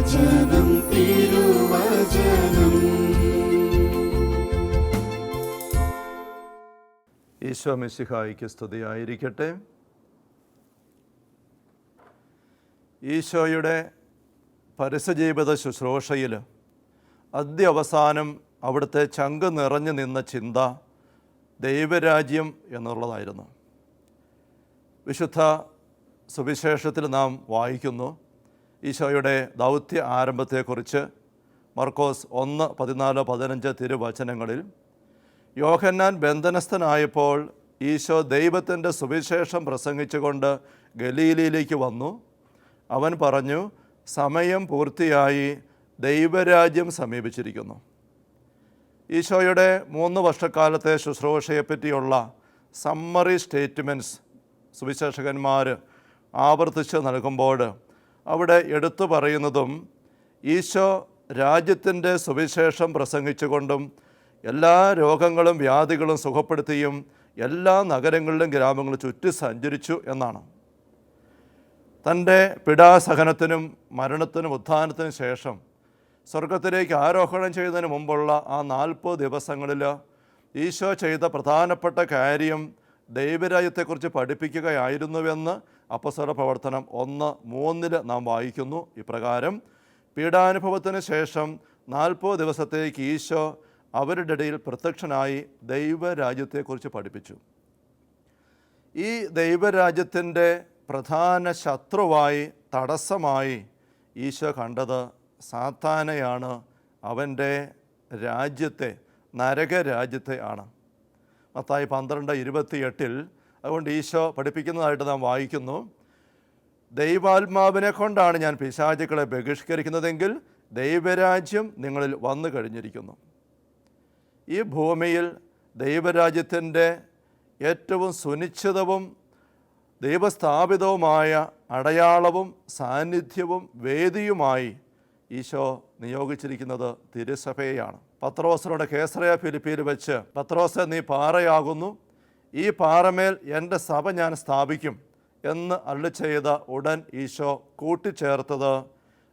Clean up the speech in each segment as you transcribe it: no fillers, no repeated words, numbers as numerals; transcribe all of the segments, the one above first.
തിരുവചനം തിരുവചനം. ഈശോ മിശിഹായിക്ക് സ്തുതിയായിരിക്കട്ടെ. ഈശോയുടെ പരസ്യജീവിത ശുശ്രൂഷയിൽ അദ്യവസാനം അവിടുത്തെ ചങ്ക് നിറഞ്ഞു നിന്ന ചിന്ത ദൈവരാജ്യം എന്നുള്ളതായിരുന്നു. വിശുദ്ധ സുവിശേഷത്തിൽ നാം വായിക്കുന്നു ഈശോയുടെ ദൗത്യ ആരംഭത്തെക്കുറിച്ച്. മർക്കോസ് 1:14-15 തിരുവചനങ്ങളിൽ, യോഹന്നാൻ ബന്ധനസ്ഥനായപ്പോൾ ഈശോ ദൈവത്തിൻ്റെ സുവിശേഷം പ്രസംഗിച്ചുകൊണ്ട് ഗലീലയിലേക്ക് വന്നു. അവൻ പറഞ്ഞു, സമയം പൂർത്തിയായി, ദൈവരാജ്യം സമീപിച്ചിരിക്കുന്നു. ഈശോയുടെ 3 വർഷക്കാലത്തെ ശുശ്രൂഷയെപ്പറ്റിയുള്ള സമ്മറി സ്റ്റേറ്റ്മെൻറ്റ്സ് സുവിശേഷകന്മാർ ആവർത്തിച്ച് നൽകുമ്പോൾ അവിടെ എടുത്തു പറയുന്നതും ഈശോ രാജ്യത്തിൻ്റെ സുവിശേഷം പ്രസംഗിച്ചുകൊണ്ടും എല്ലാ രോഗങ്ങളും വ്യാധികളും സുഖപ്പെടുത്തിയും എല്ലാ നഗരങ്ങളിലും ഗ്രാമങ്ങളും ചുറ്റി സഞ്ചരിച്ചു എന്നാണ്. തൻ്റെ പീഡാസഹനത്തിനും മരണത്തിനും ഉത്ഥാനത്തിനും ശേഷം സ്വർഗത്തിലേക്ക് ആരോഹണം ചെയ്യുന്നതിന് മുമ്പുള്ള ആ 40 ദിവസങ്ങളിൽ ഈശോ ചെയ്ത പ്രധാനപ്പെട്ട കാര്യം ദൈവരാജ്യത്തെക്കുറിച്ച് പഠിപ്പിക്കുകയായിരുന്നുവെന്ന് അപ്പോസ്തല പ്രവർത്തനം 1:3 നാം വായിക്കുന്നു. ഇപ്രകാരം പീഡാനുഭവത്തിന് ശേഷം 40 ദിവസത്തേക്ക് ഈശോ അവരുടെ ഇടയിൽ പ്രത്യക്ഷനായി ദൈവരാജ്യത്തെക്കുറിച്ച് പഠിപ്പിച്ചു. ഈ ദൈവരാജ്യത്തിൻ്റെ പ്രധാന ശത്രുവായി, തടസ്സമായി ഈശോ കണ്ടത് സാത്താനെയാണ്, അവൻ്റെ രാജ്യത്തെ, നരകരാജ്യത്തെ ആണ്. മത്തായി 12:28 അതുകൊണ്ട് ഈശോ പഠിപ്പിക്കുന്നതായിട്ട് നാം വായിക്കുന്നു, ദൈവാത്മാവിനെ കൊണ്ടാണ് ഞാൻ പിശാചുക്കളെ ബഹിഷ്കരിക്കുന്നതെങ്കിൽ ദൈവരാജ്യം നിങ്ങളിൽ വന്നു കഴിഞ്ഞിരിക്കുന്നു. ഈ ഭൂമിയിൽ ദൈവരാജ്യത്തിൻ്റെ ഏറ്റവും സുനിശ്ചിതവും ദൈവസ്ഥാപിതവുമായ അടയാളവും സാന്നിധ്യവും വേദിയുമായി ഈശോ നിയോഗിച്ചിരിക്കുന്നത് തിരുസഭയെയാണ്. പത്രോസിനോട് കേസറിയ ഫിലിപ്പിയിൽ വെച്ച്, പത്രോസെ നീ പാറയാകുന്നു, ഈ പാറമേൽ എൻ്റെ സഭ ഞാൻ സ്ഥാപിക്കും എന്ന് അരുളി ചെയ്ത ഉടൻ ഈശോ കൂട്ടിച്ചേർത്തത്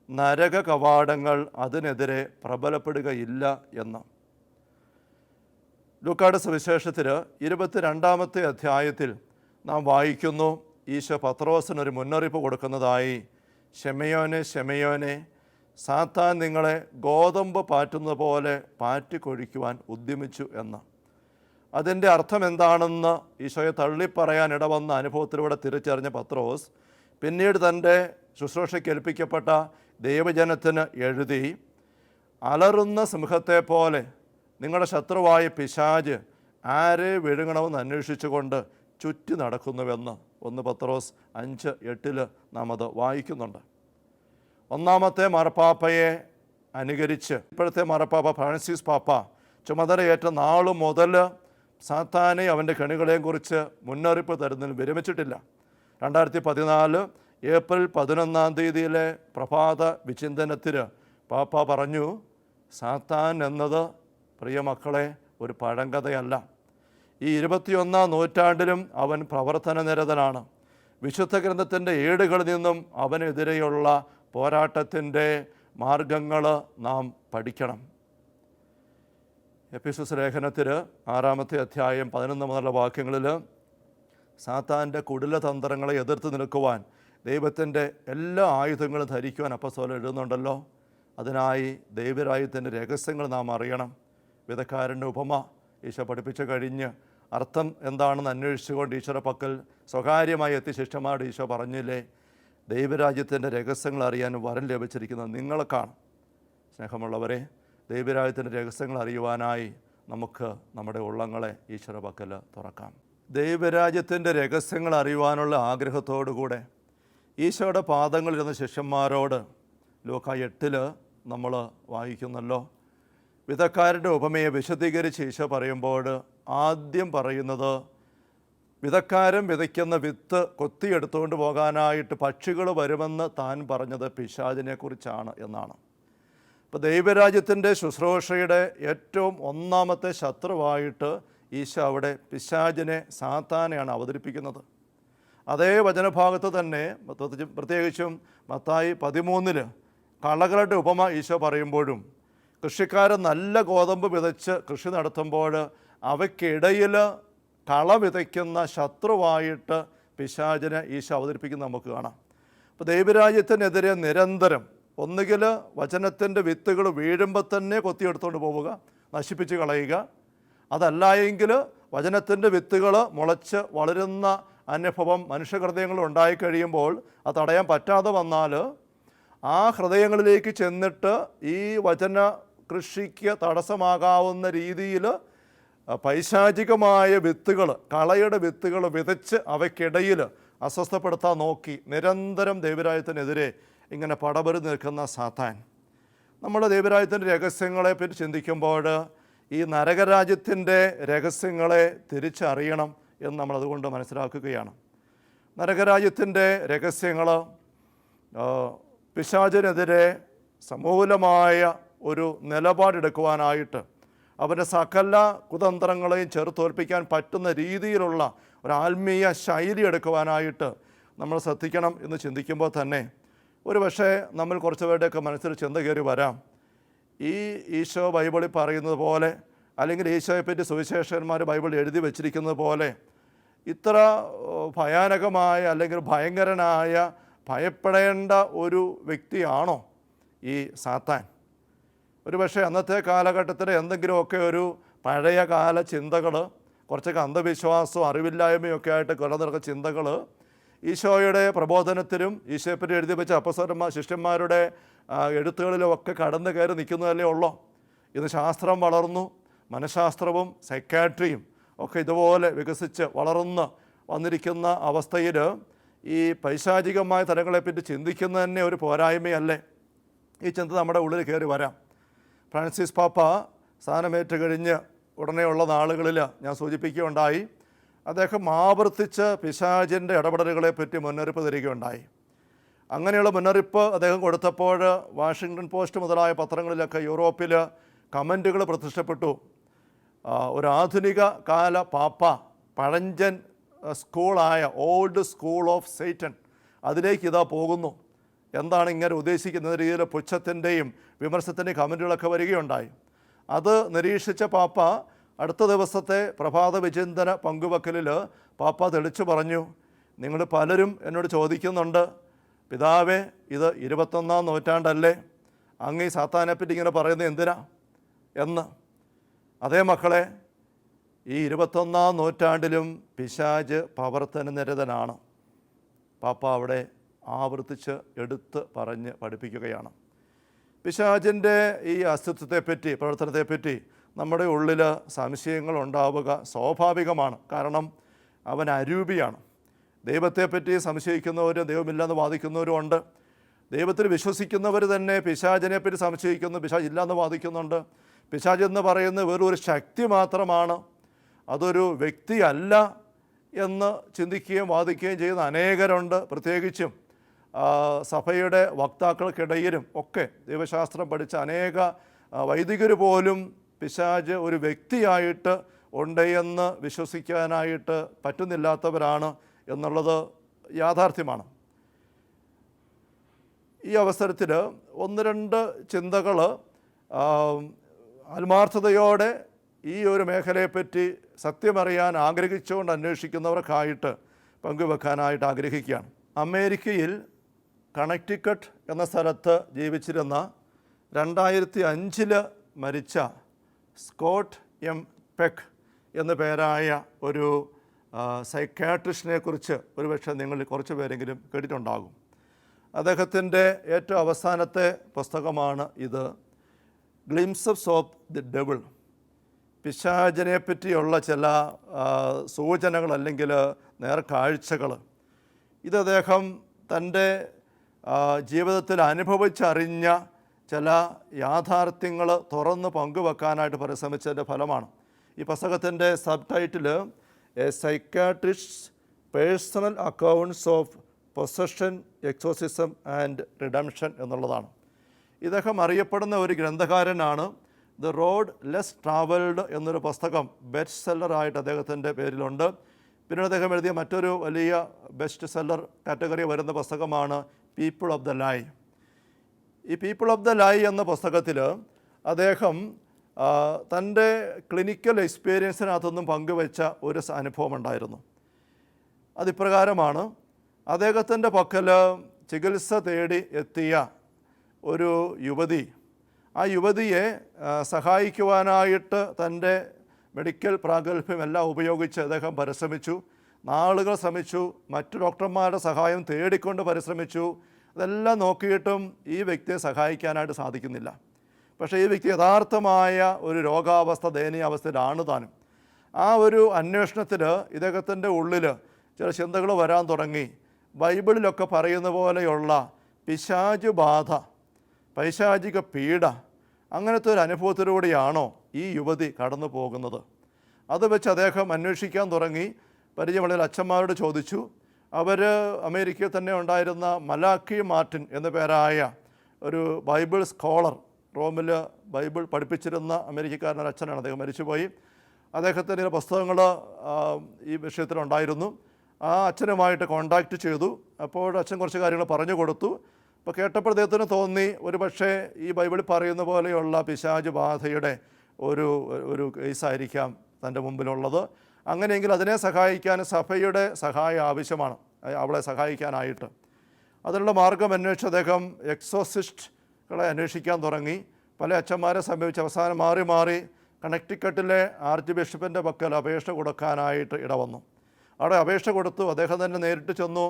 നരക കവാടങ്ങൾ അതിനെതിരെ പ്രബലപ്പെടുകയില്ല എന്ന്. ലൂക്കായുടെ സുവിശേഷത്തിൽ 22-ാമത്തെ അധ്യായത്തിൽ നാം വായിക്കുന്നു, ഈശോ പത്രോസിനൊരു മുന്നറിയിപ്പ് കൊടുക്കുന്നതായി, ശെമയോനെ ശെമയോനെ, സാത്താൻ നിങ്ങളെ ഗോതമ്പ് പാറ്റുന്നത് പോലെ പാറ്റിക്കൊഴിക്കുവാൻ ഉദ്യമിച്ചു എന്ന്. അതിൻ്റെ അർത്ഥം എന്താണെന്ന് ഈശോയെ തള്ളിപ്പറയാൻ ഇടവന്ന അനുഭവത്തിലൂടെ തിരിച്ചറിഞ്ഞ പത്രോസ് പിന്നീട് തൻ്റെ ശുശ്രൂഷയ്ക്ക് ഏൽപ്പിക്കപ്പെട്ട ദൈവജനത്തിന് എഴുതി, അലറുന്ന സിംഹത്തെ പോലെ നിങ്ങളുടെ ശത്രുവായ പിശാച് ആരെ വിഴുങ്ങണമെന്ന് അന്വേഷിച്ചുകൊണ്ട് ചുറ്റി നടക്കുന്നുവെന്ന് 1 പത്രോസ് 5:8 നാം അത് വായിക്കുന്നുണ്ട്. ഒന്നാമത്തെ മാർപ്പാപ്പയെ അനുകരിച്ച് ഇപ്പോഴത്തെ മാർപ്പാപ്പ ഫ്രാൻസിസ് പാപ്പ ചുമതലയേറ്റ നാൾ മുതൽ സാത്താനെ അവൻ്റെ കെണികളെയും കുറിച്ച് മുന്നറിയിപ്പ് തരുന്നതിന് വിരമിച്ചിട്ടില്ല. 2014 ഏപ്രിൽ 11 പ്രഭാത വിചിന്തനത്തിൽ പാപ്പ പറഞ്ഞു, സാത്താൻ എന്നത് പ്രിയമക്കളെ ഒരു പഴങ്കഥയല്ല. ഈ 21-ാം നൂറ്റാണ്ടിലും അവൻ പ്രവർത്തന നിരതനാണ്. വിശുദ്ധ ഗ്രന്ഥത്തിൻ്റെ ഏടുകളിൽ നിന്നും അവനെതിരെയുള്ള പോരാട്ടത്തിൻ്റെ മാർഗങ്ങൾ നാം പഠിക്കണം. എഫെസസ് ലേഖനത്തിൽ 6-ാമത്തെ അധ്യായം 11 മുതലുള്ള വാക്യങ്ങളിൽ സാത്താൻ്റെ കുടിലതന്ത്രങ്ങളെ എതിർത്ത് നിൽക്കുവാൻ ദൈവത്തിൻ്റെ എല്ലാ ആയുധങ്ങളും ധരിക്കുവാൻ അപ്പോസ്തലൻ എഴുതുന്നുണ്ടല്ലോ. അതിനായി ദൈവരാജ്യത്തിൻ്റെ രഹസ്യങ്ങൾ നാം അറിയണം. വിധക്കാരൻ്റെ ഉപമ ഈശോ പഠിപ്പിച്ചു കഴിഞ്ഞ് അർത്ഥം എന്താണെന്ന് അന്വേഷിച്ചുകൊണ്ട് ഈശോയുടെ പക്കൽ സ്വകാര്യമായി എത്തി ശിഷ്യന്മാരുടെ ഈശോ പറഞ്ഞില്ലേ, ദൈവരാജ്യത്തിൻ്റെ രഹസ്യങ്ങൾ അറിയാൻ വരം ലഭിച്ചിരിക്കുന്നത് നിങ്ങൾക്കാണ്. സ്നേഹമുള്ളവരെ, ദൈവരാജ്യത്തിൻ്റെ രഹസ്യങ്ങൾ അറിയുവാനായി നമുക്ക് നമ്മുടെ ഉള്ളങ്ങളെ ഈശോയുടെ പക്കൽ തുറക്കാം. ദൈവരാജ്യത്തിൻ്റെ രഹസ്യങ്ങൾ അറിയുവാനുള്ള ആഗ്രഹത്തോടുകൂടെ ഈശോയുടെ പാദങ്ങളിലിരുന്ന ശിഷ്യന്മാരോട് ലൂക്കാ 8 നമ്മൾ വായിക്കുന്നല്ലോ. വിധക്കാരുടെ ഉപമയെ വിശദീകരിച്ച് ഈശോ പറയുമ്പോൾ ആദ്യം പറയുന്നത്, വിധക്കാരൻ വിതയ്ക്കുന്ന വിത്ത് കൊത്തിയെടുത്തുകൊണ്ട് പോകാനായിട്ട് പക്ഷികൾ വരുമെന്ന് താൻ പറഞ്ഞത് പിശാചിനെക്കുറിച്ചാണ് എന്നാണ്. അപ്പോൾ ദൈവരാജ്യത്തിൻ്റെ ശുശ്രൂഷയുടെ ഏറ്റവും ഒന്നാമത്തെ ശത്രുവായിട്ട് ഈശോ അവിടെ പിശാചിനെ, സാത്താനെയാണ് അവതരിപ്പിക്കുന്നത്. അതേ വചനഭാഗത്ത് തന്നെ പ്രത്യേകിച്ചും മത്തായി 13 കളകളുടെ ഉപമ ഈശോ പറയുമ്പോഴും കൃഷിക്കാരൻ നല്ല ഗോതമ്പ് വിതച്ച് കൃഷി നടത്തുമ്പോൾ അവയ്ക്കിടയിൽ കള വിതയ്ക്കുന്ന ശത്രുവായിട്ട് പിശാചിനെ ഈശോ അവതരിപ്പിക്കുന്നത് നമുക്ക് കാണാം. അപ്പോൾ ദൈവരാജ്യത്തിനെതിരെ നിരന്തരം ഒന്നുകിൽ വചനത്തിൻ്റെ വിത്തുകൾ വീഴുമ്പോൾ തന്നെ കൊത്തിയെടുത്തുകൊണ്ട് പോവുക, നശിപ്പിച്ച് കളയുക, അതല്ല എങ്കിൽ വചനത്തിൻ്റെ വിത്തുകൾ മുളച്ച് വളരുന്ന അനുഭവം മനുഷ്യഹൃദയങ്ങളിൽ ഉണ്ടായിക്കഴിയുമ്പോൾ അത് തടയാൻ പറ്റാതെ വന്നാൽ ആ ഹൃദയങ്ങളിലേക്ക് ചെന്നിട്ട് ഈ വചന കൃഷിക്ക് തടസ്സമാകാവുന്ന രീതിയിൽ പൈശാചികമായ വിത്തുകൾ, കളയുടെ വിത്തുകൾ വിതച്ച് അവയ്ക്കിടയിൽ അസ്വസ്ഥപ്പെടുത്താൻ നോക്കി നിരന്തരം ദൈവരാജ്യത്തിനെതിരെ ഇങ്ങനെ പടപൊരു നിൽക്കുന്ന സാത്താൻ. നമ്മൾ ദൈവരാജ്യത്തിൻ്റെ രഹസ്യങ്ങളെപ്പറ്റി ചിന്തിക്കുമ്പോൾ ഈ നരകരാജ്യത്തിൻ്റെ രഹസ്യങ്ങളെ തിരിച്ചറിയണം എന്ന് നമ്മൾ അതുകൊണ്ട് മനസ്സിലാക്കുകയാണ്. നരകരാജ്യത്തിൻ്റെ രഹസ്യങ്ങൾ പിശാചിനെതിരെ സമൂലമായ ഒരു നിലപാടെടുക്കുവാനായിട്ട് അവൻ്റെ സകല കുതന്ത്രങ്ങളെയും ചെറുത്തോൽപ്പിക്കാൻ പറ്റുന്ന രീതിയിലുള്ള ഒരു ആത്മീയ ശൈലി എടുക്കുവാനായിട്ട് നമ്മൾ ശ്രദ്ധിക്കണം എന്ന് ചിന്തിക്കുമ്പോൾ തന്നെ ഒരു പക്ഷേ നമ്മൾ കുറച്ച് പേരുടെയൊക്കെ മനസ്സിൽ ചിന്ത കയറി വരാം, ഈ ഈശോ ബൈബിളിൽ പറയുന്നത് പോലെ അല്ലെങ്കിൽ ഈശോയെപ്പറ്റി സുവിശേഷകന്മാർ ബൈബിളിൽ എഴുതി വച്ചിരിക്കുന്നത് പോലെ ഇത്ര ഭയാനകമായ അല്ലെങ്കിൽ ഭയങ്കരനായ ഭയപ്പെടേണ്ട ഒരു വ്യക്തിയാണോ ഈ സാത്താൻ? ഒരു പക്ഷേ അന്നത്തെ കാലഘട്ടത്തിൽ എന്തെങ്കിലുമൊക്കെ ഒരു പഴയ കാല ചിന്തകൾ, കുറച്ചൊക്കെ അന്ധവിശ്വാസവും അറിവില്ലായ്മയും ഒക്കെ ആയിട്ട് നിറക്കുന്ന ചിന്തകൾ ഈശോയുടെ പ്രബോധനത്തിലും ഈശോയെപ്പറ്റി എഴുതി വെച്ച അപ്പസ്വരന്മാർ ശിഷ്യന്മാരുടെ എഴുത്തുകളിലുമൊക്കെ കടന്നു കയറി നിൽക്കുന്നതല്ലേ ഉള്ളൂ. ഇന്ന് ശാസ്ത്രം വളർന്നു, മനഃശാസ്ത്രവും സൈക്കാട്രിയും ഒക്കെ ഇതുപോലെ വികസിച്ച് വളർന്ന് വന്നിരിക്കുന്ന അവസ്ഥയിൽ ഈ പൈശാചികമായ തലങ്ങളെപ്പറ്റി ചിന്തിക്കുന്നത് തന്നെ ഒരു പോരായ്മയല്ലേ? ഈ ചിന്ത നമ്മുടെ ഉള്ളിൽ കയറി വരാം. ഫ്രാൻസിസ് പാപ്പ സ്ഥാനമേറ്റ് കഴിഞ്ഞ് ഉടനെയുള്ള നാളുകളിൽ ഞാൻ സൂചിപ്പിക്കുകയുണ്ടായി, അദ്ദേഹം ആവർത്തിച്ച് പിശാചിൻ്റെ ഇടപെടലുകളെപ്പറ്റി മുന്നറിയിപ്പ് തരികയുണ്ടായി. അങ്ങനെയുള്ള മുന്നറിയിപ്പ് അദ്ദേഹം കൊടുത്തപ്പോൾ വാഷിങ്ടൺ പോസ്റ്റ് മുതലായ പത്രങ്ങളിലൊക്കെ യൂറോപ്പിൽ കമൻറ്റുകൾ പ്രത്യക്ഷപ്പെട്ടു. ഒരു ആധുനിക കാല പാപ്പ പഴഞ്ചൻ സ്കൂളായ ഓൾഡ് സ്കൂൾ ഓഫ് സൈറ്റൻ അതിലേക്ക് ഇതാ പോകുന്നു, എന്താണ് ഇങ്ങനെ ഉദ്ദേശിക്കുന്ന രീതിയിൽ പുച്ഛത്തിൻ്റെയും വിമർശത്തിൻ്റെയും കമൻറ്റുകളൊക്കെ വരികയുണ്ടായി. അത് നിരീക്ഷിച്ച പാപ്പ അടുത്ത ദിവസത്തെ പ്രഭാത വിചിന്തന പങ്കുവെക്കലിൽ പാപ്പ തെളിച്ചു പറഞ്ഞു, നിങ്ങൾ പലരും എന്നോട് ചോദിക്കുന്നുണ്ട്, പിതാവേ ഇത് 21-ാം നൂറ്റാണ്ടല്ലേ, അങ്ങ് ഈ സാത്താനെപ്പറ്റി ഇങ്ങനെ പറയുന്നത് എന്തിനാ എന്ന്. അതേ മക്കളെ, ഈ 21-ാം നൂറ്റാണ്ടിലും പിശാച് പ്രവർത്തനനിരതനാണ്. പാപ്പ അവിടെ ആവർത്തിച്ച് എടുത്ത് പറഞ്ഞ് പഠിപ്പിക്കുകയാണ്. പിശാചിൻ്റെ ഈ അസ്തിത്വത്തെപ്പറ്റി, പ്രവർത്തനത്തെപ്പറ്റി നമ്മുടെ ഉള്ളിൽ സംശയങ്ങൾ ഉണ്ടാവുക സ്വാഭാവികമാണ്. കാരണം അവൻ അരൂപിയാണ്. ദൈവത്തെപ്പറ്റി സംശയിക്കുന്നവരും ദൈവമില്ലെന്ന് വാദിക്കുന്നവരും ഉണ്ട്. ദൈവത്തിൽ വിശ്വസിക്കുന്നവർ തന്നെ പിശാചിനെപ്പറ്റി സംശയിക്കുന്നു, പിശാച് ഇല്ലയെന്ന് വാദിക്കുന്നുണ്ട്. പിശാച് എന്ന് പറയുന്നത് വെറൊരു ശക്തി മാത്രമാണ്, അതൊരു വ്യക്തിയല്ല എന്ന് ചിന്തിക്കുകയും വാദിക്കുകയും ചെയ്യുന്ന അനേകരുണ്ട്. പ്രത്യേകിച്ചും സഭയുടെ വക്താക്കൾക്കിടയിലും ഒക്കെ ദൈവശാസ്ത്രം പഠിച്ച അനേക വൈദികർ പോലും പിശാച് ഒരു വ്യക്തിയായിട്ട് ഉണ്ട് എന്ന് വിശ്വസിക്കാനായിട്ട് പറ്റുന്നില്ലാത്തവരാണ് എന്നുള്ളത് യാഥാർത്ഥ്യമാണ്. ഈ അവസരത്തിൽ ഒന്ന് രണ്ട് ചിന്തകൾ ആത്മാർത്ഥതയോടെ ഈ ഒരു മേഖലയെപ്പറ്റി സത്യമറിയാൻ ആഗ്രഹിച്ചുകൊണ്ട് അന്വേഷിക്കുന്നവർക്കായിട്ട് പങ്കുവെക്കാനായിട്ട് ആഗ്രഹിക്കുകയാണ്. അമേരിക്കയിൽ കണക്റ്റിക്കട്ട് എന്ന സ്ഥലത്ത് ജീവിച്ചിരുന്ന 2005 മരിച്ച സ്കോട്ട് എം പെക്ക് എന്നു പേരായ ഒരു സൈക്കാട്രിസ്റ്റിനെ കുറിച്ച് ഒരുപക്ഷെ നിങ്ങൾ കുറച്ച് പേരെങ്കിലും കേട്ടിട്ടുണ്ടാകും. അദ്ദേഹത്തിൻ്റെ ഏറ്റവും അവസാനത്തെ പുസ്തകമാണ് ഇത്, ഗ്ലിംസസ് ഓഫ് ദി ഡെവിൾ. പിശാചിനെ പറ്റിയുള്ള ചില സൂചനകൾ അല്ലെങ്കിൽ നേർക്കാഴ്ചകൾ. ഇത് അദ്ദേഹം തൻ്റെ ജീവിതത്തിൽ അനുഭവിച്ചറിഞ്ഞ ചില യാഥാർത്ഥ്യങ്ങൾ തുറന്ന് പങ്കുവെക്കാനായിട്ട് പരിശ്രമിച്ചതിൻ്റെ ഫലമാണ്. ഈ പുസ്തകത്തിൻ്റെ sub title A psychiatrist personal accounts of possession, exorcism and redemption എന്നുള്ളതാണ്. ഇദ്ദേഹം അറിയപ്പെടുന്ന ഒരു ഗ്രന്ഥകാരനാണ്. ദ റോഡ് ലെസ് ട്രാവൽഡ് എന്നൊരു പുസ്തകം ബെസ്റ്റ് സെല്ലറായിട്ട് അദ്ദേഹത്തിൻ്റെ പേരിലുണ്ട്. പിന്നീട് അദ്ദേഹം എഴുതിയ മറ്റൊരു വലിയ ബെസ്റ്റ് സെല്ലർ കാറ്റഗറി വരുന്ന പുസ്തകമാണ് പീപ്പിൾ ഓഫ് ദ ലൈ. ഈ പീപ്പിൾ ഓഫ് ദ ലൈ എന്ന പുസ്തകത്തിൽ അദ്ദേഹം തൻ്റെ ക്ലിനിക്കൽ എക്സ്പീരിയൻസിനകത്തൊന്നും പങ്കുവെച്ച ഒരു അനുഭവം ഉണ്ടായിരുന്നു. അതിപ്രകാരമാണ്. അദ്ദേഹത്തിൻ്റെ പക്കൽ ചികിത്സ തേടി എത്തിയ ഒരു യുവതി, ആ യുവതിയെ സഹായിക്കുവാനായിട്ട് തൻ്റെ മെഡിക്കൽ പ്രാഗൽഭ്യമെല്ലാം ഉപയോഗിച്ച് അദ്ദേഹം പരിശ്രമിച്ചു. നാളുകൾ ശ്രമിച്ചു, മറ്റു ഡോക്ടർമാരുടെ സഹായം തേടിക്കൊണ്ട് പരിശ്രമിച്ചു. അതെല്ലാം നോക്കിയിട്ടും ഈ വ്യക്തിയെ സഹായിക്കാനായിട്ട് സാധിക്കുന്നില്ല. പക്ഷേ ഈ വ്യക്തി യഥാർത്ഥമായ ഒരു രോഗാവസ്ഥ, ദയനീയാവസ്ഥയിലാണ് താനും. ആ ഒരു അന്വേഷണത്തിൽ ഇദ്ദേഹത്തിൻ്റെ ഉള്ളിൽ ചില ചിന്തകൾ വരാൻ തുടങ്ങി. ബൈബിളിലൊക്കെ പറയുന്ന പോലെയുള്ള പിശാചു ബാധ, പൈശാചിക പീഡ, അങ്ങനത്തെ ഒരു അനുഭവത്തിലൂടെയാണോ ഈ യുവതി കടന്നു പോകുന്നത്? അത് വെച്ച് അദ്ദേഹം അന്വേഷിക്കാൻ തുടങ്ങി. പരിചയമുള്ള അച്ഛന്മാരോട് ചോദിച്ചു. അവർ അമേരിക്കയിൽ തന്നെ ഉണ്ടായിരുന്ന മലാക്കി മാർട്ടിൻ എന്ന പേരായ ഒരു ബൈബിൾ സ്കോളർ, റോമിൽ ബൈബിൾ പഠിപ്പിച്ചിരുന്ന അമേരിക്കക്കാരനൊരു അച്ഛനാണ്. അദ്ദേഹം മരിച്ചുപോയി. അദ്ദേഹത്തിൻ്റെ പുസ്തകങ്ങൾ ഈ വിഷയത്തിലുണ്ടായിരുന്നു. ആ അച്ഛനുമായിട്ട് കോണ്ടാക്റ്റ് ചെയ്തു. അപ്പോൾ അച്ഛൻ കുറച്ച് കാര്യങ്ങൾ പറഞ്ഞു കൊടുത്തു. അപ്പോൾ കേട്ടപ്പോൾ അദ്ദേഹത്തിന് തോന്നി ഒരു പക്ഷേ ഈ ബൈബിളിൽ പറയുന്ന പോലെയുള്ള പിശാച് ബാധയുടെ ഒരു കേസായിരിക്കാം തൻ്റെ മുമ്പിലുള്ളത്. അങ്ങനെയെങ്കിൽ അതിനെ സഹായിക്കാൻ സഭയുടെ സഹായം ആവശ്യമാണ്, അവളെ സഹായിക്കാനായിട്ട്. അതിനുള്ള മാർഗം അന്വേഷിച്ച് അദ്ദേഹം എക്സോസിസ്റ്റുകളെ അന്വേഷിക്കാൻ തുടങ്ങി. പല അച്ഛന്മാരെ സമീപിച്ച് അവസാനം മാറി മാറി കണക്റ്റിക്കട്ടിലെ ആർച്ച് ബിഷപ്പിൻ്റെ പക്കൽ അപേക്ഷ കൊടുക്കാനായിട്ട് ഇടവന്നു. അവിടെ അപേക്ഷ കൊടുത്തു. അദ്ദേഹം തന്നെ നേരിട്ട് ചെന്നു.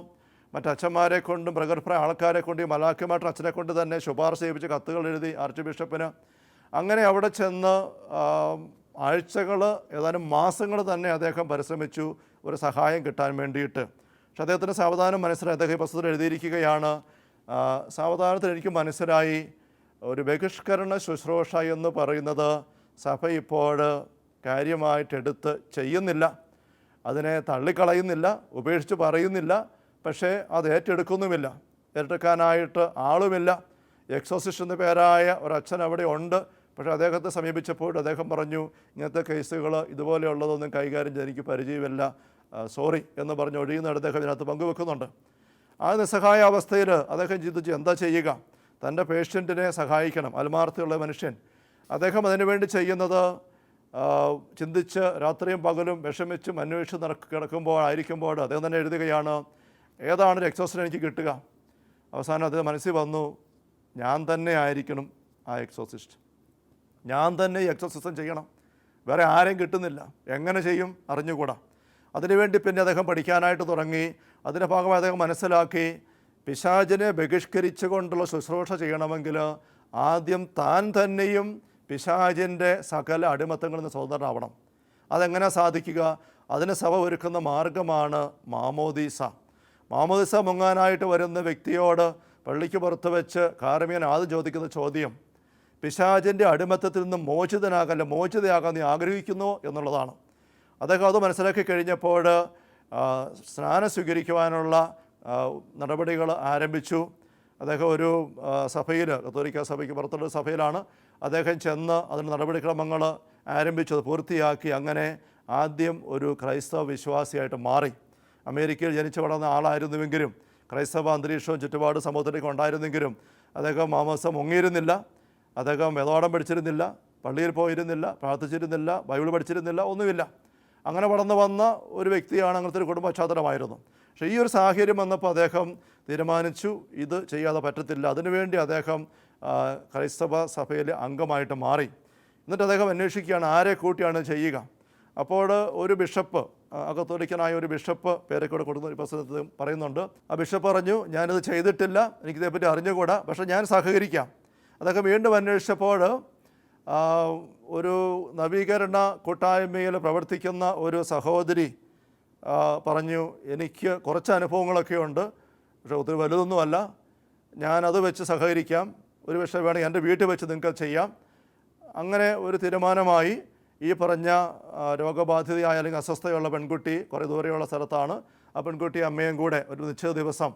മറ്റച്ഛന്മാരെ കൊണ്ടും പ്രഗത്ഭരായ ആൾക്കാരെ കൊണ്ട്, ഈ മലാക്കിമായിട്ട് അച്ഛനെ കൊണ്ട് തന്നെ ശുപാർശ ചെയ്യിപ്പിച്ച് കത്തുകൾ എഴുതി ആർച്ച് ബിഷപ്പിന്. അങ്ങനെ അവിടെ ചെന്ന് ആഴ്ചകൾ, ഏതാനും മാസങ്ങൾ തന്നെ അദ്ദേഹം പരിശ്രമിച്ചു ഒരു സഹായം കിട്ടാൻ വേണ്ടിയിട്ട്. പക്ഷെ അദ്ദേഹത്തിന് സാവധാനം മനസ്സിലായി. അദ്ദേഹം ഈ പുസ്തകത്തിൽ എഴുതിയിരിക്കുകയാണ്, സാവധാനത്തിൽ എനിക്ക് മനസ്സിലായി ഒരു ബഹിഷ്കരണ ശുശ്രൂഷ എന്ന് പറയുന്നത് സഭ ഇപ്പോൾ കാര്യമായിട്ടെടുത്ത് ചെയ്യുന്നില്ല, അതിനെ തള്ളിക്കളയുന്നില്ല, ഉപേക്ഷിച്ച് പറയുന്നില്ല, പക്ഷേ അത് ഏറ്റെടുക്കുന്നുമില്ല, ഏറ്റെടുക്കാനായിട്ട് ആളുമില്ല. എക്സോസിസ്റ്റ് എന്ന പേരായ ഒരച്ഛൻ അവിടെ ഉണ്ട്. പക്ഷേ അദ്ദേഹത്തെ സമീപിച്ചപ്പോൾ അദ്ദേഹം പറഞ്ഞു, ഇങ്ങനത്തെ കേസുകൾ ഇതുപോലെയുള്ളതൊന്നും കൈകാര്യം ചെയ്യാൻ എനിക്ക് പരിചയമില്ല, സോറി എന്ന് പറഞ്ഞ് ഒഴിയുന്നിടത്ത് അദ്ദേഹം ഇതിനകത്ത് പങ്കുവെക്കുന്നുണ്ട്. ആ നിസ്സഹായ അവസ്ഥയിൽ അദ്ദേഹം ചിന്തിച്ചു എന്താ ചെയ്യുക? തൻ്റെ പേഷ്യൻറ്റിനെ സഹായിക്കണം, ആത്മാർത്ഥയുള്ള മനുഷ്യൻ. അദ്ദേഹം അതിനുവേണ്ടി ചെയ്യുന്നത് ചിന്തിച്ച് രാത്രിയും പകലും വിഷമിച്ചും അന്വേഷിച്ച് കിടക്കുമ്പോൾ അദ്ദേഹം തന്നെ എഴുതുകയാണ്, ഏതാണ് ഒരു എക്സോസിസ്റ്റ് എനിക്ക് കിട്ടുക? അവസാനം അദ്ദേഹം മനസ്സിൽ വന്നു, ഞാൻ തന്നെ ആയിരിക്കണം ആ എക്സോസിസ്റ്റ്, ഞാൻ തന്നെ ഈ എക്സോസിസം ചെയ്യണം, വേറെ ആരെയും കിട്ടുന്നില്ല. എങ്ങനെ ചെയ്യും അറിഞ്ഞുകൂടാ. അതിനുവേണ്ടി പിന്നെ അദ്ദേഹം പഠിക്കാനായിട്ട് തുടങ്ങി. അതിൻ്റെ ഭാഗമായി അദ്ദേഹം മനസ്സിലാക്കി, പിശാചിനെ ബഹിഷ്കരിച്ചു കൊണ്ടുള്ള ശുശ്രൂഷ ചെയ്യണമെങ്കിൽ ആദ്യം താൻ തന്നെയും പിശാചിൻ്റെ സകല അടിമത്തങ്ങളിൽ നിന്ന് സ്വതന്ത്രനാവണം. അതെങ്ങനെ സാധിക്കുക? അതിന് സഭ ഒരുക്കുന്ന മാർഗമാണ് മാമോദീസ. മാമോദീസ മുങ്ങാനായിട്ട് വരുന്ന വ്യക്തിയോട് പള്ളിക്ക് പുറത്ത് വെച്ച് കാർമികൻ ആദ്യം ചോദിക്കുന്ന ചോദ്യം, പിശാചിൻ്റെ അടിമത്തത്തിൽ നിന്നും മോചിതയാകാൻ നീ ആഗ്രഹിക്കുന്നു എന്നുള്ളതാണ്. അദ്ദേഹം അത് മനസ്സിലാക്കി കഴിഞ്ഞപ്പോൾ സ്നാനം സ്വീകരിക്കുവാനുള്ള നടപടികൾ ആരംഭിച്ചു. അദ്ദേഹം ഒരു സഭയിൽ, കത്തോലിക്ക സഭയ്ക്ക് പുറത്തുള്ള സഭയിലാണ് അദ്ദേഹം ചെന്ന് അതിന് നടപടിക്രമങ്ങൾ ആരംഭിച്ചത് പൂർത്തിയാക്കി. അങ്ങനെ ആദ്യം ഒരു ക്രൈസ്തവ വിശ്വാസിയായിട്ട് മാറി. അമേരിക്കയിൽ ജനിച്ചു വളർന്ന ആളായിരുന്നുവെങ്കിലും ക്രൈസ്തവ അന്തരീക്ഷവും ചുറ്റുപാട് സമൂഹത്തിലേക്ക് ഉണ്ടായിരുന്നെങ്കിലും അദ്ദേഹം മാമോദിസ മുങ്ങിയിരുന്നില്ല, അദ്ദേഹം വേദപാഠം പഠിച്ചിരുന്നില്ല, പള്ളിയിൽ പോയിരുന്നില്ല, പ്രാർത്ഥിച്ചിരുന്നില്ല, ബൈബിൾ പഠിച്ചിരുന്നില്ല, ഒന്നുമില്ല. അങ്ങനെ വളർന്നു വന്ന ഒരു വ്യക്തിയാണ്. അങ്ങനത്തെ ഒരു കുടുംബ പശ്ചാത്തലമായിരുന്നു. പക്ഷേ ഈ ഒരു സാഹചര്യം വന്നപ്പോൾ അദ്ദേഹം തീരുമാനിച്ചു ഇത് ചെയ്യാതെ പറ്റത്തില്ല. അതിനുവേണ്ടി അദ്ദേഹം ക്രൈസ്തവ സഭയിലെ അംഗമായിട്ട് മാറി. എന്നിട്ട് അദ്ദേഹം അന്വേഷിക്കുകയാണ് ആരെ കൂട്ടിയാണ് ചെയ്യുക. അപ്പോൾ ഒരു ബിഷപ്പ്, കത്തോലിക്കനായ ഒരു ബിഷപ്പ് പേരൊക്കെ കൊടുക്കുന്ന ഒരു പ്രസംഗത്തിൽ പറയുന്നുണ്ട്. ആ ബിഷപ്പ് പറഞ്ഞു, ഞാനിത് ചെയ്തിട്ടില്ല, എനിക്കിതേപ്പറ്റി അറിഞ്ഞുകൂടാ, പക്ഷേ ഞാൻ സഹകരിക്കാം. അദ്ദേഹം വീണ്ടും അന്വേഷിച്ചപ്പോൾ ഒരു നവീകരണ കൂട്ടായ്മയിൽ പ്രവർത്തിക്കുന്ന ഒരു സഹോദരി പറഞ്ഞു, എനിക്ക് കുറച്ച് അനുഭവങ്ങളൊക്കെ ഉണ്ട്, പക്ഷേ ഒത്തിരി വലുതൊന്നുമല്ല, ഞാനത് വെച്ച് സഹകരിക്കാം, ഒരു പക്ഷേ വേണമെങ്കിൽ എൻ്റെ വീട്ടിൽ വെച്ച് നിങ്ങൾക്ക് ചെയ്യാം. അങ്ങനെ ഒരു തീരുമാനമായി. ഈ പറഞ്ഞ രോഗബാധിതയായ അല്ലെങ്കിൽ അസ്വസ്ഥയുള്ള പെൺകുട്ടി കുറേ ദൂരെയുള്ള സ്ഥലത്താണ്. ആ പെൺകുട്ടി അമ്മയും കൂടെ ഒരു നിശ്ചിത ദിവസം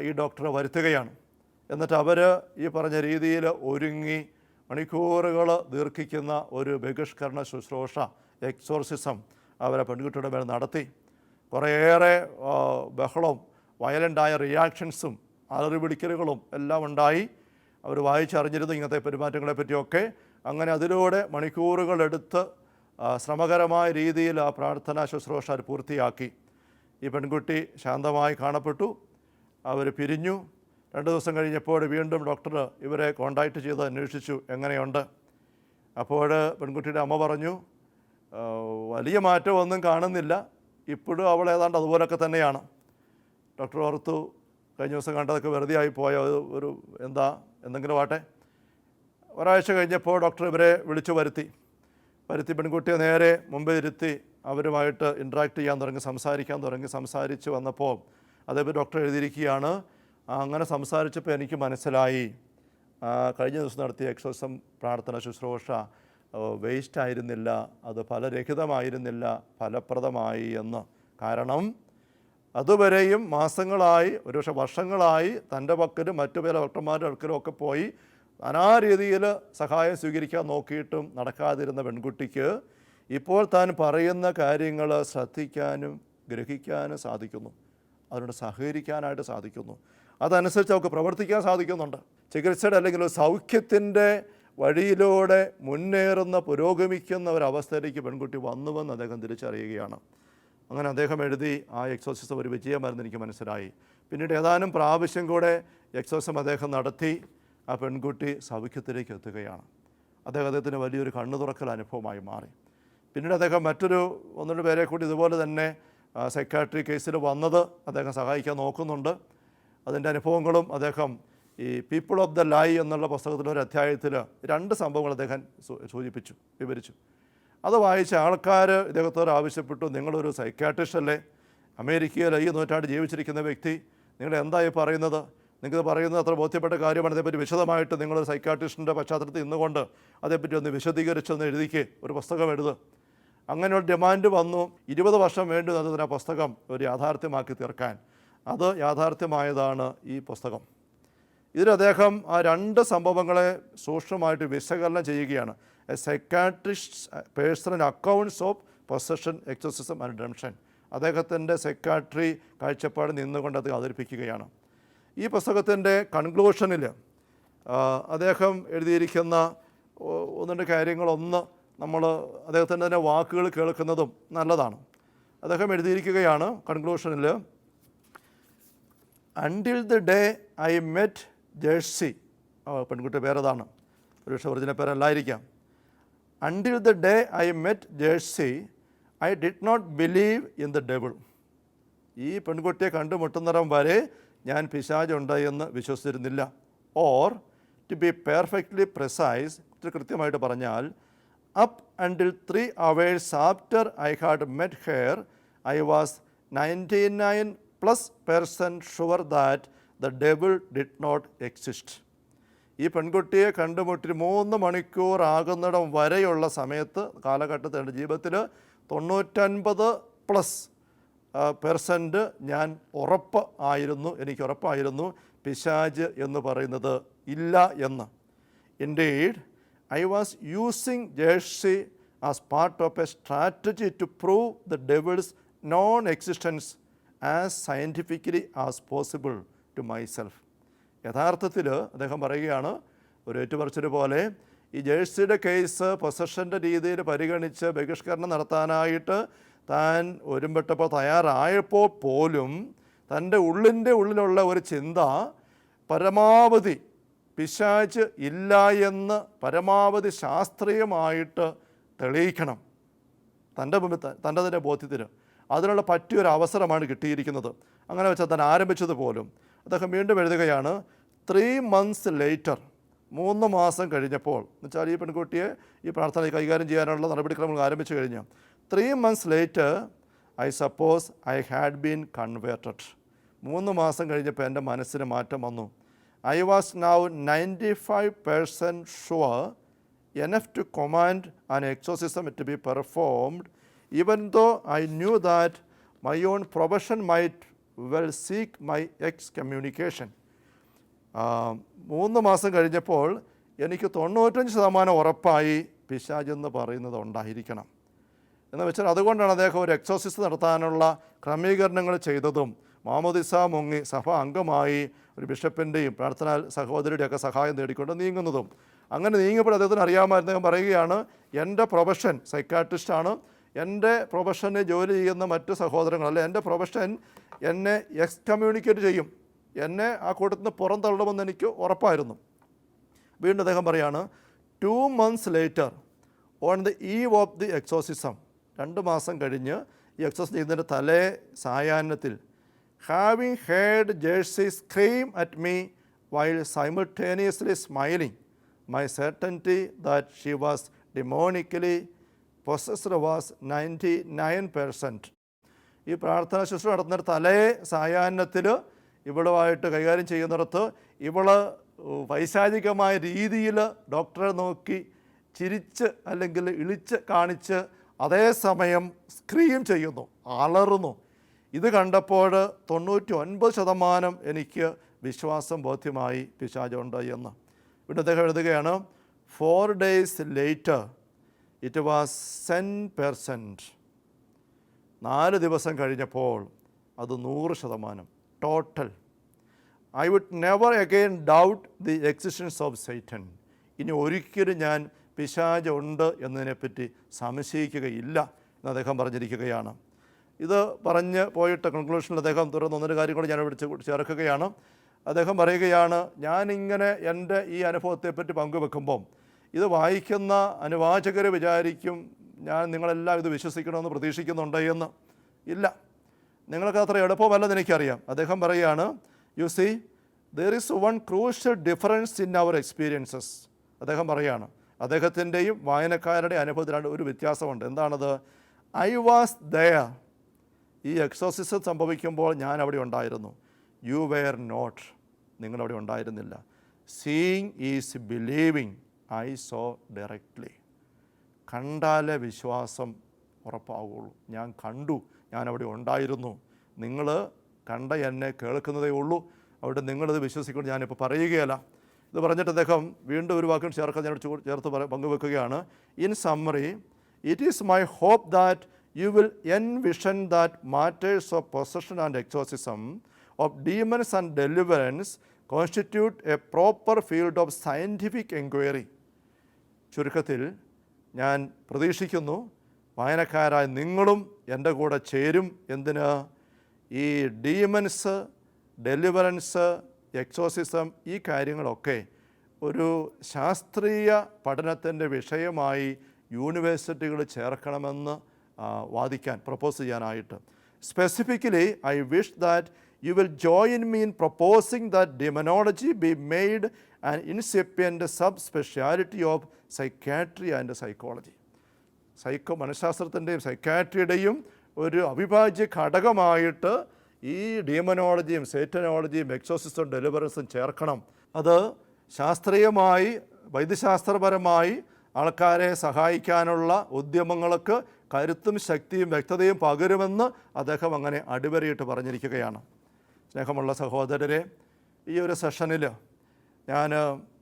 ഈ ഡോക്ടറെ വരുത്തുകയാണ്. എന്നിട്ട് അവർ ഈ പറഞ്ഞ രീതിയിൽ ഒരുങ്ങി മണിക്കൂറുകൾ ദീർഘിക്കുന്ന ഒരു ബഹിഷ്കരണ ശുശ്രൂഷ, എക്സോർസിസം അവരെ പെൺകുട്ടിയുടെ മേൽ നടത്തി. കുറേയേറെ ബഹളവും വയലൻ്റായ റിയാക്ഷൻസും അലറിപിടിക്കലുകളും എല്ലാം ഉണ്ടായി. അവർ വായിച്ചറിഞ്ഞിരുന്നു ഇങ്ങനത്തെ പെരുമാറ്റങ്ങളെ പറ്റിയൊക്കെ. അങ്ങനെ അതിലൂടെ മണിക്കൂറുകളെടുത്ത് ശ്രമകരമായ രീതിയിൽ ആ പ്രാർത്ഥനാ ശുശ്രൂഷ പൂർത്തിയാക്കി. ഈ പെൺകുട്ടി ശാന്തമായി കാണപ്പെട്ടു. അവർ പിരിഞ്ഞു. 2 ദിവസം കഴിഞ്ഞപ്പോൾ വീണ്ടും ഡോക്ടർ ഇവരെ കോണ്ടാക്റ്റ് ചെയ്ത് അന്വേഷിച്ചു എങ്ങനെയുണ്ട്. അപ്പോൾ പെൺകുട്ടിയുടെ അമ്മ പറഞ്ഞു, വലിയ മാറ്റമൊന്നും കാണുന്നില്ല, ഇപ്പോഴും അവൾ ഏതാണ്ട് അതുപോലൊക്കെ തന്നെയാണ്. ഡോക്ടർ ഓർത്തു കഴിഞ്ഞ ദിവസം കണ്ടതൊക്കെ വെറുതെ ആയിപ്പോയ ഒരു എന്തെങ്കിലും ആട്ടെ. ഒരാഴ്ച കഴിഞ്ഞപ്പോൾ ഡോക്ടർ ഇവരെ വിളിച്ചു വരുത്തി പെൺകുട്ടിയെ നേരെ മുമ്പ് ഇരുത്തി അവരുമായിട്ട് ഇൻട്രാക്ട് ചെയ്യാൻ തുടങ്ങി, സംസാരിക്കാൻ തുടങ്ങി. സംസാരിച്ച് വന്നപ്പോൾ അതേപോലെ ഡോക്ടർ എഴുതിയിരിക്കുകയാണ്, അങ്ങനെ സംസാരിച്ചപ്പോൾ എനിക്ക് മനസ്സിലായി കഴിഞ്ഞ ദിവസം നടത്തിയ എക്സോർസിസം പ്രാർത്ഥന ശുശ്രൂഷ വേസ്റ്റ് ആയിരുന്നില്ല, അത് ഫലരഹിതമായിരുന്നില്ല, ഫലപ്രദമായി എന്ന്. കാരണം അതുവരെയും മാസങ്ങളായി, ഒരുപക്ഷെ വർഷങ്ങളായി തൻ്റെ പക്കലും മറ്റു പല ഡോക്ടർമാരുടെ അടുക്കലും ഒക്കെ പോയി നാനാ രീതിയിൽ സഹായം സ്വീകരിക്കാൻ നോക്കിയിട്ടും നടക്കാതിരുന്ന പെൺകുട്ടിക്ക് ഇപ്പോൾ താൻ പറയുന്ന കാര്യങ്ങൾ ശ്രദ്ധിക്കാനും ഗ്രഹിക്കാനും സാധിക്കുന്നു, അതിനോട് സഹകരിക്കാനായിട്ട് സാധിക്കുന്നു, അതനുസരിച്ച് അവർക്ക് പ്രവർത്തിക്കാൻ സാധിക്കുന്നുണ്ട്. ചികിത്സയുടെ അല്ലെങ്കിൽ ഒരു സൗഖ്യത്തിൻ്റെ വഴിയിലൂടെ മുന്നേറുന്ന പുരോഗമിക്കുന്ന ഒരവസ്ഥയിലേക്ക് പെൺകുട്ടി വന്നുവെന്ന് അദ്ദേഹം തിരിച്ചറിയുകയാണ്. അങ്ങനെ അദ്ദേഹം എഴുതി ആ എക്സോർസിസം ഒരു വിജയമായിരുന്നു എനിക്ക് മനസ്സിലായി. പിന്നീട് ഏതാനും പ്രാവശ്യം കൂടെ എക്സോർസിസം അദ്ദേഹം നടത്തി. ആ പെൺകുട്ടി സൗഖ്യത്തിലേക്ക് എത്തുകയാണ്. അദ്ദേഹത്തിന് വലിയൊരു കണ്ണു തുറക്കൽ അനുഭവമായി മാറി. പിന്നീട് അദ്ദേഹം മറ്റൊരു 1-2 പേരെ കൂടി ഇതുപോലെ തന്നെ സൈക്കാട്രി കേസിൽ വന്നത് അദ്ദേഹം സഹായിക്കാൻ നോക്കുന്നുണ്ട്. അതിൻ്റെ അനുഭവങ്ങളും അദ്ദേഹം ഈ പീപ്പിൾ ഓഫ് ദ ലൈ എന്നുള്ള പുസ്തകത്തിലൊരു അധ്യായത്തിൽ 2 സംഭവങ്ങൾ അദ്ദേഹം വിവരിച്ചു. അത് വായിച്ച ആൾക്കാർ ഇദ്ദേഹത്തോട് ആവശ്യപ്പെട്ടു, നിങ്ങളൊരു സൈക്കാട്രിസ്റ്റ് അല്ലേ, അമേരിക്കയിൽ ഈ നൂറ്റാണ്ട് ജീവിച്ചിരിക്കുന്ന വ്യക്തി, നിങ്ങൾ എന്തായി പറയുന്നത്, നിങ്ങൾക്ക് പറയുന്നത് അത്ര ബോധ്യപ്പെട്ട കാര്യമാണ്, അതേപ്പറ്റി വിശദമായിട്ട് നിങ്ങളൊരു സൈക്കാട്രിസ്റ്റിൻ്റെ പശ്ചാത്തലത്തിൽ നിന്നുകൊണ്ട് അതേപ്പറ്റി ഒന്ന് വിശദീകരിച്ചൊന്ന് എഴുതിക്ക്, ഒരു പുസ്തകം എഴുതുക. അങ്ങനെ ഒരു ഡിമാൻഡ് വന്നു. 20 വർഷം വേണ്ടി വന്നതിന് ആ പുസ്തകം ഒരു യാഥാർത്ഥ്യമാക്കി തീർക്കാൻ. അത് യാഥാർത്ഥ്യമായതാണ് ഈ പുസ്തകം. ഇതിൽ അദ്ദേഹം ആ 2 സംഭവങ്ങളെ സൂക്ഷ്മമായിട്ട് വിശകലനം ചെയ്യുകയാണ്. A psychiatrist personal accounts of possession, exorcism and redemption. അദ്ദേഹത്തിൻ്റെ സൈക്കാട്രി കാഴ്ചപ്പാട് നിന്നുകൊണ്ട് അത് അവതരിപ്പിക്കുകയാണ്. ഈ പുസ്തകത്തിൻ്റെ കൺക്ലൂഷനിൽ അദ്ദേഹം എഴുതിയിരിക്കുന്ന 1-2 കാര്യങ്ങളൊന്ന് നമ്മൾ അദ്ദേഹത്തിൻ്റെ തന്നെ വാക്കുകൾ കേൾക്കുന്നതും നല്ലതാണ്. അദ്ദേഹം എഴുതിയിരിക്കുകയാണ് കൺക്ലൂഷനിൽ, until the day I met Jersey, പെൺകുട്ടി പേരതാണ്, ഒരു പക്ഷേ ഒറിജിനൽ പേരല്ലായിരിക്കാം. Until the day I met Jersey I did not believe in the devil. ഈ പെൺകുട്ടിയെ കണ്ടുമുട്ടുന്നിടം വരെ ഞാൻ പിശാചുണ്ട് എന്ന് വിശ്വസിച്ചിരുന്നില്ല. Or to be perfectly precise, കൃത്യമായിട്ട് പറഞ്ഞാൽ, up until 3 hours after I had met her, I was 99+% sure that the devil did not exist. ഈ പെൺകുട്ടിയെ കണ്ടുമുട്ടി 3 മണിക്കൂർ ആകുന്നിടം വരെയുള്ള സമയത്ത് കാലഘട്ടത്തിൽ എൻ്റെ ജീവിതത്തിൽ 99+% ഞാൻ എനിക്ക് ഉറപ്പായിരുന്നു പിശാച് എന്ന് പറയുന്നത് ഇല്ല എന്ന്. Indeed, I was using Jersey as part of a strategy to prove the devil's non-existence as scientifically as possible to myself. യഥാർത്ഥത്തിൽ അദ്ദേഹം പറയുകയാണ്, ഒരു ഏറ്റുപറച്ചിൽ പോലെ ഈ ജേഴ്സിയുടെ കേസ് പൊസഷൻ്റെ രീതിയിൽ പരിഗണിച്ച് ബഹിഷ്കരണം നടത്താനായിട്ട് താൻ ഒരുമ്പെട്ടപ്പോൾ തയ്യാറായപ്പോൾ പോലും തൻ്റെ ഉള്ളിലുള്ള ഒരു ചിന്ത പരമാവധി പിശാച് ഇല്ല എന്ന് പരമാവധി ശാസ്ത്രീയമായിട്ട് തെളിയിക്കണം തൻ്റെ ബോധ്യത്തിന്. അതിനുള്ള പറ്റിയൊരു അവസരമാണ് കിട്ടിയിരിക്കുന്നത്. അങ്ങനെ വെച്ചാൽ താൻ ആരംഭിച്ചത് പോലും. അദ്ദേഹം വീണ്ടും എഴുതുകയാണ്, 3 months later, 3 മാസം കഴിഞ്ഞപ്പോൾ, എന്നുവെച്ചാൽ ഈ പെൺകുട്ടിയെ ഈ പ്രാർത്ഥന കൈകാര്യം ചെയ്യാനുള്ള നടപടിക്രമങ്ങൾ ആരംഭിച്ചു കഴിഞ്ഞു. 3 months later, I suppose I had been converted. 3 മാസം കഴിഞ്ഞപ്പോൾ എൻ്റെ മനസ്സിന് മാറ്റം വന്നു. I was now 95% sure enough to command an exorcism to be performed, even though I knew that my own profession might well seek my excommunication. 3 മാസം കഴിഞ്ഞപ്പോൾ എനിക്ക് 95% ഉറപ്പായി പിശാചെന്ന് പറയുന്നത് ഉണ്ടായിരിക്കണം എന്ന് വെച്ചാൽ, അതുകൊണ്ടാണ് അദ്ദേഹം ഒരു എക്സോർസിസം നടത്താനുള്ള ക്രമീകരണങ്ങൾ ചെയ്തതും മാമോദിസ മുങ്ങി സഭ അംഗമായി ഒരു ബിഷപ്പിൻ്റെയും പ്രാർത്ഥനാ സഹോദരിയുടെയൊക്കെ സഹായം തേടിക്കൊണ്ട് നീങ്ങുന്നതും. അങ്ങനെ നീങ്ങിയപ്പോൾ അദ്ദേഹത്തിന് അറിയാമായിരുന്നു. അദ്ദേഹം പറയുകയാണ്, എൻ്റെ പ്രൊഫഷൻ സൈക്കാട്രിസ്റ്റാണ്, എൻ്റെ പ്രൊഫഷന് ജോലി ചെയ്യുന്ന മറ്റ് സഹോദരങ്ങൾ അല്ലെ എൻ്റെ പ്രൊഫഷൻ എന്നെ എക്സ്കമ്മ്യൂണിക്കേറ്റ് ചെയ്യും, എന്നെ ആ കൂട്ടത്തിൽ നിന്ന് പുറന്തള്ളുമെന്ന് എനിക്ക് ഉറപ്പായിരുന്നു. വീണ്ടും അദ്ദേഹം പറയാണ്, 2 months later on the eve of the exorcism, 2 മാസം കഴിഞ്ഞ് ഈ എക്സോസിസം ചെയ്യുന്നതിൻ്റെ തലേ സായാഹ്നത്തിൽ, having heard Jersey scream at me while simultaneously smiling, my certainty that she was demonically possessed was 99%. ഈ പ്രാർത്ഥന ശുശ്രൂഷ നടത്തുന്ന തലേ സായാഹ്നത്തിൽ ഇവളുമായിട്ട് കൈകാര്യം ചെയ്യുന്നിടത്ത് ഇവള് പൈശാചികമായ രീതിയിൽ ഡോക്ടറെ നോക്കി ചിരിച്ച് അല്ലെങ്കിൽ ഇളിച്ച് കാണിച്ച് അതേസമയം സ്ക്രീം ചെയ്യുന്നു, അലറുന്നു. ഇത് കണ്ടപ്പോൾ 99% എനിക്ക് വിശ്വാസം ബോധ്യമായി പിശാചുണ്ട് എന്ന്. ഇവിടെ അദ്ദേഹം എഴുതുകയാണ്, 4 days later ഇറ്റ് വാസ് 10%. 4 ദിവസം കഴിഞ്ഞപ്പോൾ അത് 100% total. I would never again doubt the existence of Satan. ഇനി ഒരിക്കലും ഞാൻ പിശാചുണ്ട് എന്നതിനെപ്പറ്റി സംശയിക്കുകയില്ല എന്ന് അദ്ദേഹം പറഞ്ഞിരിക്കുകയാണ്. ഇത് പറഞ്ഞ് പോയിട്ട് കൺക്ലൂഷനിൽ അദ്ദേഹം തുറന്ന് 1 കാര്യം കൂടി ഞാൻ ചേർക്കുകയാണ്. അദ്ദേഹം പറയുകയാണ്, ഞാനിങ്ങനെ എൻ്റെ ഈ അനുഭവത്തെപ്പറ്റി പങ്കുവെക്കുമ്പം ഇത് വായിക്കുന്ന അനുവാചകർ വിചാരിക്കും ഞാൻ നിങ്ങളെല്ലാം ഇത് വിശ്വസിക്കണമെന്ന് പ്രതീക്ഷിക്കുന്നുണ്ട് എന്ന്. ഇല്ല, നിങ്ങൾക്ക് അത്ര എളുപ്പമല്ലെന്ന് എനിക്കറിയാം. അദ്ദേഹം പറയുകയാണ്, you see there is one crucial difference in our experiences. അദ്ദേഹം പറയുകയാണ്, അദ്ദേഹത്തിൻ്റെയും വായനക്കാരുടെ അനുഭവത്തിലാണ് ഒരു വ്യത്യാസമുണ്ട്. എന്താണത്? I was there. ഈ എക്സോസിസം സംഭവിക്കുമ്പോൾ ഞാൻ അവിടെ ഉണ്ടായിരുന്നു. You were not. നിങ്ങളവിടെ ഉണ്ടായിരുന്നില്ല. Seeing is believing. I saw directly. കണ്ടാലേ വിശ്വാസം ഉറപ്പാവുകയുള്ളൂ. ഞാൻ കണ്ടു, ഞാനവിടെ ഉണ്ടായിരുന്നു. നിങ്ങൾ കണ്ട എന്നെ കേൾക്കുന്നതേ ഉള്ളൂ. അവിടെ നിങ്ങളിത് വിശ്വസിക്കൊണ്ട് ഞാനിപ്പോൾ പറയുകയല്ല. ഇത് പറഞ്ഞിട്ട് അദ്ദേഹം വീണ്ടും ഒരു വാക്കും ചേർക്കാൻ ഞാൻ ചേർത്ത് പങ്കുവെക്കുകയാണ്. In summary, it is my hope that you will envision that matters of possession and exorcism of demons and deliverance constitute a proper field of scientific enquiry. ചുരുക്കത്തിൽ ഞാൻ പ്രതീക്ഷിക്കുന്നു വായനക്കാരായ നിങ്ങളും എൻ്റെ കൂടെ ചേരും. എന്തിന്? ഈ ഡീമൻസ്, ഡെലിവറൻസ്, എക്സോസിസം, ഈ കാര്യങ്ങളൊക്കെ ഒരു ശാസ്ത്രീയ പഠനത്തിൻ്റെ വിഷയമായി യൂണിവേഴ്സിറ്റികൾ ചേർക്കണമെന്ന് വാദിക്കാൻ പ്രപ്പോസ് ചെയ്യാനായിട്ട്. Specifically I wish that you will join me in proposing that demonology be made an incipient sub speciality of psychiatry and psychology. മനഃശാസ്ത്രത്തിൻ്റെയും സൈക്കാട്രിയുടെയും ഒരു അവിഭാജ്യ ഘടകമായിട്ട് ഈ ഡീമനോളജിയും സേറ്റനോളജിയും എക്സോസിസം ഡെലിവറൻസും ചേർക്കണം. അത് ശാസ്ത്രീയമായി വൈദ്യശാസ്ത്രപരമായി ആൾക്കാരെ സഹായിക്കാനുള്ള ഉദ്യമങ്ങൾക്ക് കരുത്തും ശക്തിയും വ്യക്തതയും പകരുമെന്ന് അദ്ദേഹം അങ്ങനെ അടിവരയിട്ട് പറഞ്ഞിരിക്കുകയാണ്. സ്നേഹമുള്ള സഹോദരരെ, ഈ ഒരു സെഷനിൽ ഞാൻ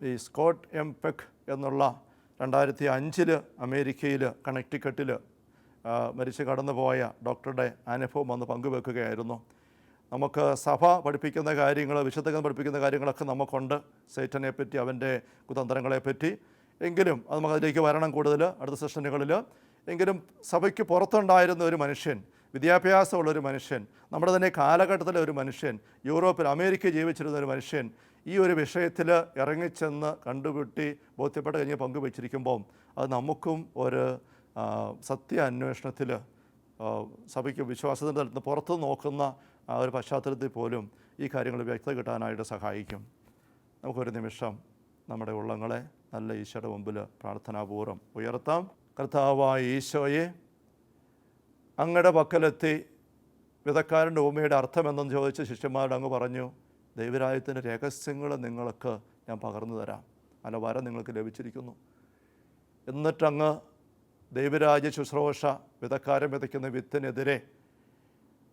ഈ സ്കോട്ട് എം പെക്ക് എന്നുള്ള 2005 അമേരിക്കയിൽ കണക്റ്റിക്കട്ടിൽ മരിച്ച് കടന്നുപോയ ഡോക്ടറുടെ അനുഭവം വന്ന് പങ്കുവെക്കുകയായിരുന്നു. നമുക്ക് സഭ പഠിപ്പിക്കുന്ന കാര്യങ്ങൾ, വിശുദ്ധ പഠിപ്പിക്കുന്ന കാര്യങ്ങളൊക്കെ നമുക്കുണ്ട്, സൈറ്റനെ പറ്റി, അവൻ്റെ കുതന്ത്രങ്ങളെപ്പറ്റി. എങ്കിലും അത് നമുക്ക് അതിലേക്ക് വരണം കൂടുതൽ അടുത്ത സെഷനുകളിൽ. എങ്കിലും സഭയ്ക്ക് പുറത്തുണ്ടായിരുന്ന ഒരു മനുഷ്യൻ, വിദ്യാഭ്യാസമുള്ളൊരു മനുഷ്യൻ, നമ്മുടെ തന്നെ കാലഘട്ടത്തിലെ ഒരു മനുഷ്യൻ, യൂറോപ്പിൽ അമേരിക്ക ജീവിച്ചിരുന്ന ഒരു മനുഷ്യൻ ഈ ഒരു വിഷയത്തിൽ ഇറങ്ങിച്ചെന്ന് കണ്ടുപിട്ടി ബോധ്യപ്പെട്ട് കഴിഞ്ഞ് പങ്കുവച്ചിരിക്കുമ്പോൾ അത് നമുക്കും ഒരു സത്യ അന്വേഷണത്തിൽ സഭയ്ക്ക് വിശ്വാസത്തിൻ്റെ തലത്തിൽ പുറത്ത് നോക്കുന്ന ആ ഒരു പശ്ചാത്തലത്തിൽ പോലും ഈ കാര്യങ്ങൾ വ്യക്തത കിട്ടാനായിട്ട് സഹായിക്കും. നമുക്കൊരു നിമിഷം നമ്മുടെ ഉള്ളങ്ങളെ നല്ല ഈശോയുടെ മുമ്പിൽ പ്രാർത്ഥനാപൂർവ്വം ഉയർത്താം. കർത്താവായ ഈശോയെ, അങ്ങയുടെ പക്കലെത്തി വിധക്കാരൻ്റെ ഉപമയുടെ അർത്ഥമെന്തെന്ന് ചോദിച്ച ശിഷ്യന്മാരോട് അങ്ങ് പറഞ്ഞു, ദൈവരാജ്യത്തിൻ്റെ രഹസ്യങ്ങൾ നിങ്ങൾക്ക് ഞാൻ പകർന്നു തരാം, അല്ല വരം നിങ്ങൾക്ക് ലഭിച്ചിരിക്കുന്നു. എന്നിട്ടങ്ങ് ദൈവരാജ്യ ശുശ്രൂഷ വിധക്കാരൻ വിതയ്ക്കുന്ന വിത്തിനെതിരെ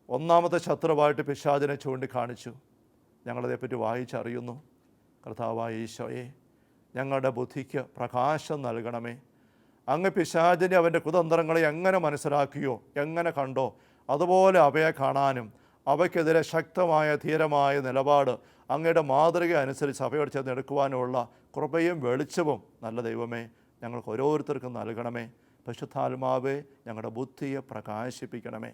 ഒന്നാമത്തെ ശത്രുവായിട്ട് പിശാചിനെ ചൂണ്ടിക്കാണിച്ചു. ഞങ്ങളതേപ്പറ്റി വായിച്ചറിയുന്നു. കർത്താവായ ഈശോയെ, ഞങ്ങളുടെ ബുദ്ധിക്ക് പ്രകാശം നൽകണമേ. അങ്ങ് പിശാചിനെ അവൻ്റെ കുതന്ത്രങ്ങളെ എങ്ങനെ മനസ്സിലാക്കിയോ, എങ്ങനെ കണ്ടോ, അതുപോലെ അവയെ കാണാനും അവയ്ക്കെതിരെ ശക്തമായ ധീരമായ നിലപാട് അങ്ങയുടെ മാതൃക അനുസരിച്ച് സഭയോട് ചേർന്ന് എടുക്കുവാനുള്ള കൃപയും വെളിച്ചവും നല്ല ദൈവമേ ഞങ്ങൾക്ക് ഓരോരുത്തർക്കും നൽകണമേ. പരിശുദ്ധാത്മാവേ ഞങ്ങളുടെ ബുദ്ധിയെ പ്രകാശിപ്പിക്കണമേ.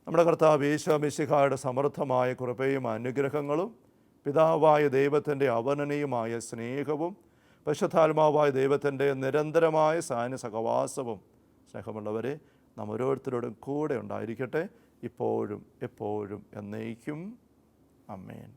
നമ്മുടെ കർത്താവ് ഈശോ മിശിഹായുടെ സമൃദ്ധമായ കൃപയും അനുഗ്രഹങ്ങളും പിതാവായ ദൈവത്തിൻ്റെ അവർണ്ണനീയമായ സ്നേഹവും പരിശുദ്ധാത്മാവായ ദൈവത്തിൻ്റെ നിരന്തരമായ സഹവാസവും സ്നേഹമുള്ളവരെ നാം ഓരോരുത്തരോടും കൂടെ ഉണ്ടായിരിക്കട്ടെ, ഇപ്പോഴും എപ്പോഴും എന്നേക്കും. ആമേൻ.